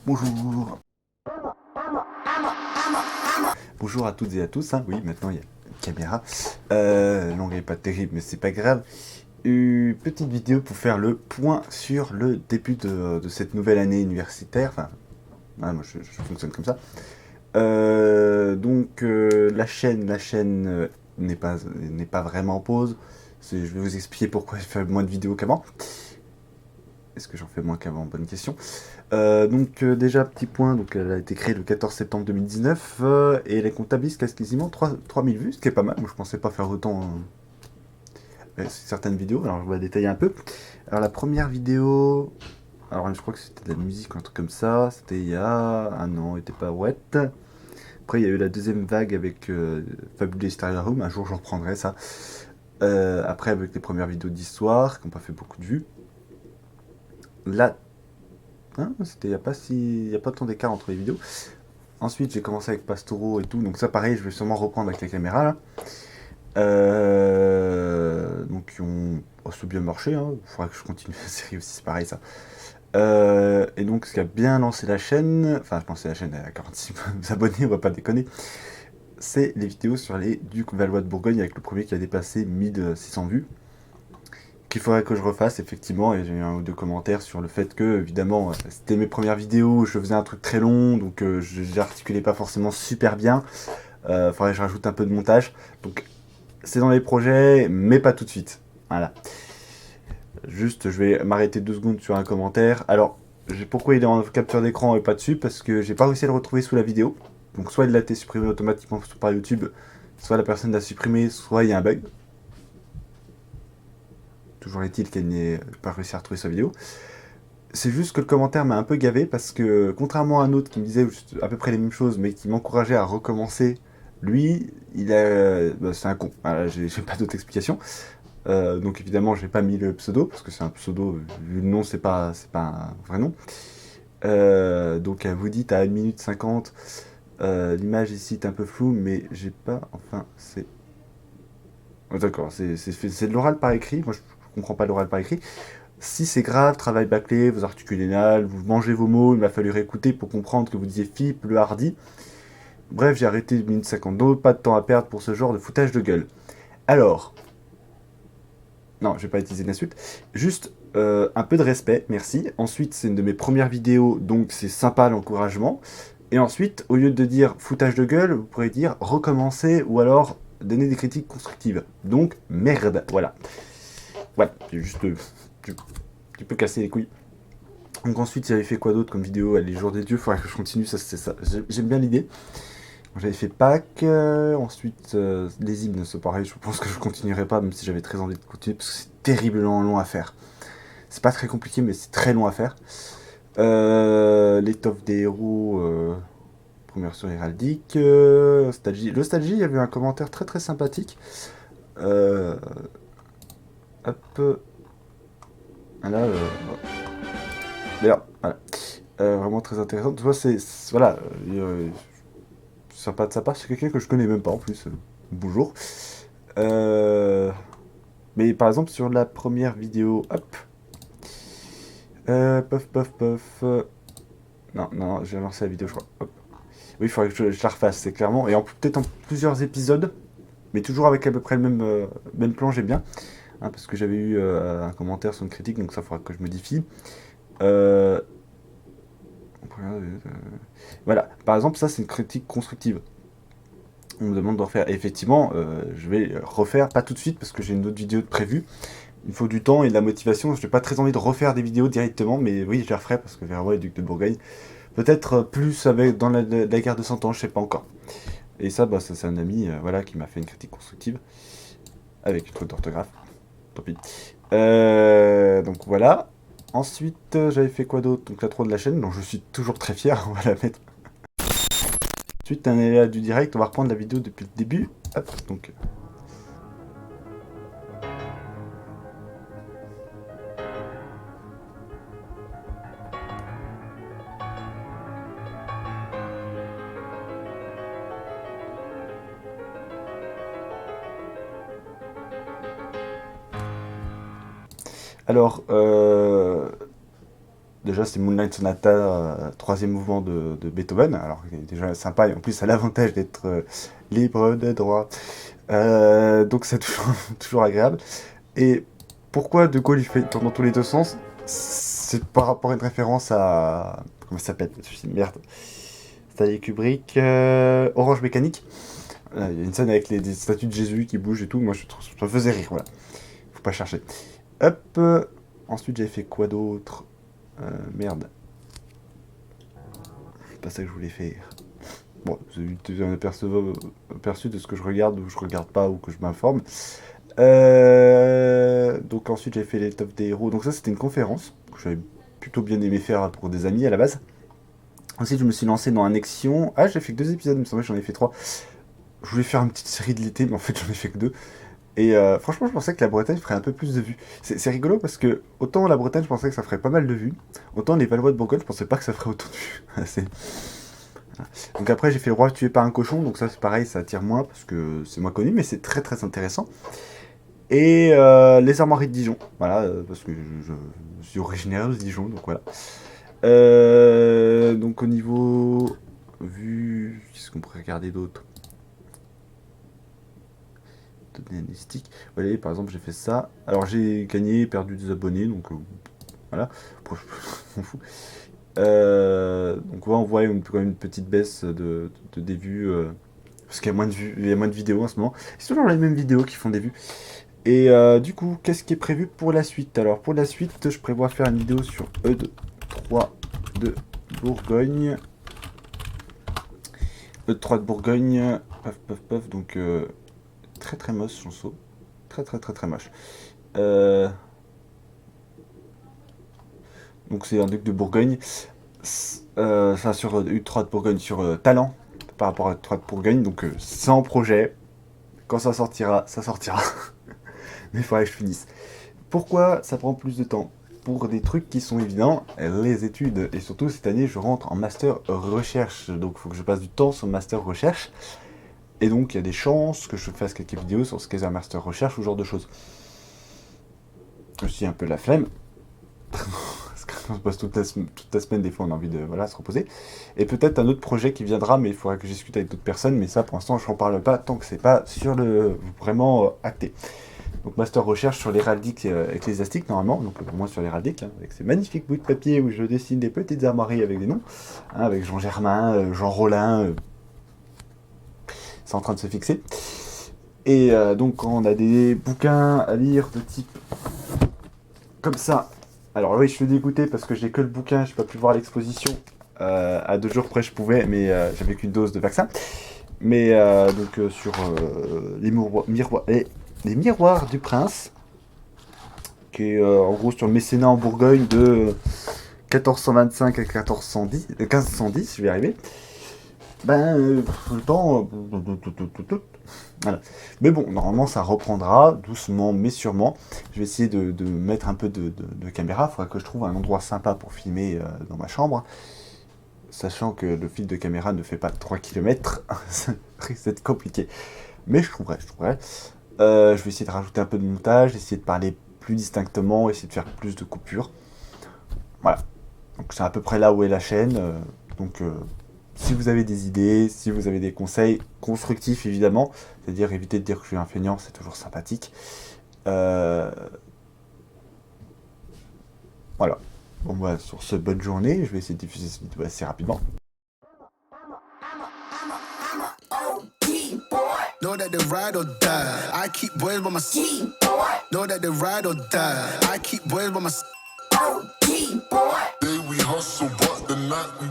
Bonjour. Bonjour à toutes et à tous, hein. Oui, maintenant il y a une caméra. L'angle est pas terrible, mais c'est pas grave. Une petite vidéo pour faire le point sur le début de cette nouvelle année universitaire. Enfin, ouais, moi je fonctionne comme ça. La chaîne n'est pas vraiment en pause. Je vais vous expliquer pourquoi je fais moins de vidéos qu'avant. Est-ce que j'en fais moins qu'avant? Bonne question. Déjà, petit point, donc elle a été créée le 14 septembre 2019 et elle comptabilise quasiment 3000 vues, ce qui est pas mal. Moi, je pensais pas faire autant sur certaines vidéos, alors je vais détailler un peu. Alors la première vidéo, alors je crois que c'était de la musique ou un truc comme ça, c'était il y a un an, était pas ouais. Après il y a eu la deuxième vague avec Fabulous Stereo Home, un jour je reprendrai ça. Après avec les premières vidéos d'histoire, qui n'ont pas fait beaucoup de vues. Là, hein, c'était il y a pas tant d'écart entre les vidéos. Ensuite, j'ai commencé avec Pastoro et tout, donc ça, pareil, je vais sûrement reprendre avec la caméra là. Donc, oh, ça a bien marché, hein. Il faudra que je continue la série aussi, c'est pareil ça. Et donc, ce qui a bien lancé la chaîne, enfin, je pensais la chaîne à 46 abonnés, on va pas déconner, c'est les vidéos sur les Ducs Valois de Bourgogne, avec le premier qui a dépassé 1600 vues. Qu'il faudrait que je refasse, effectivement, et j'ai eu un ou deux commentaires sur le fait que, évidemment, c'était mes premières vidéos, je faisais un truc très long, donc j'articulais pas forcément super bien. Faudrait que je rajoute un peu de montage. Donc, c'est dans les projets, mais pas tout de suite. Voilà. Juste, je vais m'arrêter 2 secondes sur un commentaire. Alors, pourquoi il est en capture d'écran et pas dessus? Parce que j'ai pas réussi à le retrouver sous la vidéo. Donc, soit il a été supprimé automatiquement par YouTube, soit la personne l'a supprimé, soit il y a un bug. Toujours est-il qu'elle n'ait pas réussi à retrouver sa vidéo. C'est juste que le commentaire m'a un peu gavé parce que, contrairement à un autre qui me disait à peu près les mêmes choses, mais qui m'encourageait à recommencer, lui, c'est un con. Voilà, j'ai pas d'autre explication. Donc évidemment, j'ai pas mis le pseudo parce que c'est un pseudo. Vu le nom, c'est pas un vrai nom. Donc vous dites à 1 minute 50. L'image ici est un peu floue, mais j'ai pas. Enfin, c'est. Oh, d'accord, c'est de l'oral par écrit. Moi, je comprends pas l'oral par écrit. Si c'est grave, travail bâclé, vous articulez mal, vous mangez vos mots, il m'a fallu réécouter pour comprendre que vous disiez Philippe le hardi. Bref, j'ai arrêté 1 minute 50. Donc, pas de temps à perdre pour ce genre de foutage de gueule. Alors, non, je vais pas utiliser l'insulte. Juste un peu de respect, merci. Ensuite, c'est une de mes premières vidéos, donc c'est sympa l'encouragement. Et ensuite, au lieu de dire foutage de gueule, vous pourrez dire recommencer ou alors donner des critiques constructives. Donc, merde, voilà. Voilà, c'est juste. Tu peux casser les couilles. Donc ensuite, j'avais fait quoi d'autre comme vidéo? Les jours des dieux, faudrait que je continue, ça c'est ça. J'aime bien l'idée. J'avais fait Pâques, ensuite les hymnes, c'est pareil, je pense que je continuerai pas, même si j'avais très envie de continuer, parce que c'est terriblement long à faire. C'est pas très compliqué, mais c'est très long à faire. L'étoffe des héros, première sur héraldique, Nostalgie. Nostalgie, il y avait un commentaire très très sympathique. Euh, hop, là, d'ailleurs, voilà. Vraiment très intéressant. Tu vois, voilà, sympa de sa part, c'est quelqu'un que je connais même pas en plus. Bonjour. Euh, mais par exemple, sur la première vidéo, hop. Pof, pof, pof. Non, non, j'ai lancé la vidéo, je crois. Hop. Oui, il faudrait que je la refasse, c'est clairement. Et peut-être en plusieurs épisodes, mais toujours avec à peu près le même plan, j'aime bien. Hein, parce que j'avais eu un commentaire sur une critique, donc ça faudra que je modifie. Euh, voilà, par exemple, ça c'est une critique constructive. On me demande de refaire. Et effectivement, je vais refaire, pas tout de suite, parce que j'ai une autre vidéo de prévue. Il faut du temps et de la motivation. Je n'ai pas très envie de refaire des vidéos directement, mais oui, je les referai parce que Verroy et Duc de Bourgogne. Peut-être plus dans la guerre de 100 ans, je sais pas encore. Et ça, ça c'est un ami voilà, qui m'a fait une critique constructive avec une faute d'orthographe. Tant pis. Donc voilà. Ensuite, j'avais fait quoi d'autre? Donc la 3 de la chaîne, dont je suis toujours très fier, on va la mettre. Ensuite, un aléa du direct, on va reprendre la vidéo depuis le début. Hop, donc alors, Déjà, c'est Moonlight Sonata, troisième mouvement de Beethoven. Alors, il est déjà sympa et en plus, ça a l'avantage d'être libre de droit. Donc, c'est toujours, toujours agréable. Et pourquoi De Gaulle il fait tourne dans tous les deux sens? C'est par rapport à une référence à. Comment ça s'appelle? Merde. Stanley Kubrick. Orange Mécanique. Il y a une scène avec des statues de Jésus qui bougent et tout. Moi, ça me faisait rire. Voilà. Faut pas chercher. Hop. Ensuite, j'avais fait quoi d'autre? Merde. C'est pas ça que je voulais faire. Bon, vous avez un aperçu de ce que je regarde ou je regarde pas ou que je m'informe. Donc ensuite j'ai fait l'étoffe des héros. Donc ça c'était une conférence que j'avais plutôt bien aimé faire pour des amis à la base. Ensuite je me suis lancé dans Annexion. Ah j'ai fait que 2 épisodes, il me semblait que j'en ai fait 3. Je voulais faire une petite série de l'été mais en fait j'en ai fait que 2. Et franchement je pensais que la Bretagne ferait un peu plus de vues. C'est rigolo parce que autant la Bretagne je pensais que ça ferait pas mal de vues. Autant les Valois de Bourgogne je pensais pas que ça ferait autant de vues. Donc après j'ai fait le roi tué par un cochon. Donc ça c'est pareil, ça attire moins parce que c'est moins connu mais c'est très très intéressant. Et les armoiries de Dijon, voilà, parce que je suis originaire de Dijon, donc voilà. Donc au niveau vue, qu'est-ce qu'on pourrait regarder d'autre? Données analytiques. Vous voyez, par exemple, j'ai fait ça. Alors j'ai gagné, perdu des abonnés, donc voilà. Bon, je m'en fous. Donc on voit quand même une petite baisse des vues, parce qu'il y a moins de vues, il y a moins de vidéos en ce moment. C'est toujours les mêmes vidéos qui font des vues. Et du coup, qu'est-ce qui est prévu pour la suite? Alors pour la suite, je prévois faire une vidéo sur E3 de Bourgogne. E3 de Bourgogne, paf paf paf, donc très très moche chanson. Très moche. Donc c'est un duc de Bourgogne. Ça sur E3 de Bourgogne, sur Talent, par rapport à E3 de Bourgogne, donc c'est en projet. Quand ça sortira, ça sortira. Mais il faudrait que je finisse. Pourquoi ça prend plus de temps? Pour des trucs qui sont évidents, les études. Et surtout, cette année, je rentre en master recherche. Donc, il faut que je passe du temps sur master recherche. Et donc, il y a des chances que je fasse quelques vidéos sur ce qu'est un master recherche ou ce genre de choses. Aussi un peu la flemme. Parce qu'on se passe toute la semaine, des fois, on a envie de se reposer. Et peut-être un autre projet qui viendra, mais il faudra que je discute avec d'autres personnes. Mais ça, pour l'instant, je n'en parle pas tant que c'est pas sur le vraiment acté. Donc master recherche sur l'héraldique ecclésiastique normalement, donc pour moi sur l'héraldique, avec ces magnifiques bouts de papier où je dessine des petites armoiries avec des noms, avec Jean Germain, Jean Rollin, c'est en train de se fixer. Et donc quand on a des bouquins à lire de type comme ça, alors oui je suis dégoûté parce que j'ai que le bouquin, j'ai pas pu voir l'exposition, à 2 jours près je pouvais, mais j'avais qu'une dose de vaccin. Mais donc sur les miroirs du prince, qui est en gros sur le mécénat en Bourgogne de 1425 à 1510, je vais y arriver. Ben, le temps. Voilà. Mais bon, normalement ça reprendra doucement mais sûrement. Je vais essayer de mettre un peu de caméra. Il faudra que je trouve un endroit sympa pour filmer dans ma chambre. Sachant que le fil de caméra ne fait pas 3 km, ça risque d'être compliqué. Mais je trouverai. Je vais essayer de rajouter un peu de montage, essayer de parler plus distinctement, essayer de faire plus de coupures. Voilà. Donc c'est à peu près là où est la chaîne. Donc si vous avez des idées, si vous avez des conseils constructifs évidemment, c'est-à-dire éviter de dire que je suis un feignant, c'est toujours sympathique. Voilà. Bon voilà, sur ce, bonne journée. Je vais essayer de diffuser cette vidéo assez rapidement. Know that the ride or die. I keep boys by my side. Know that the ride or die. I keep boys by my side. Day we hustle, but the night we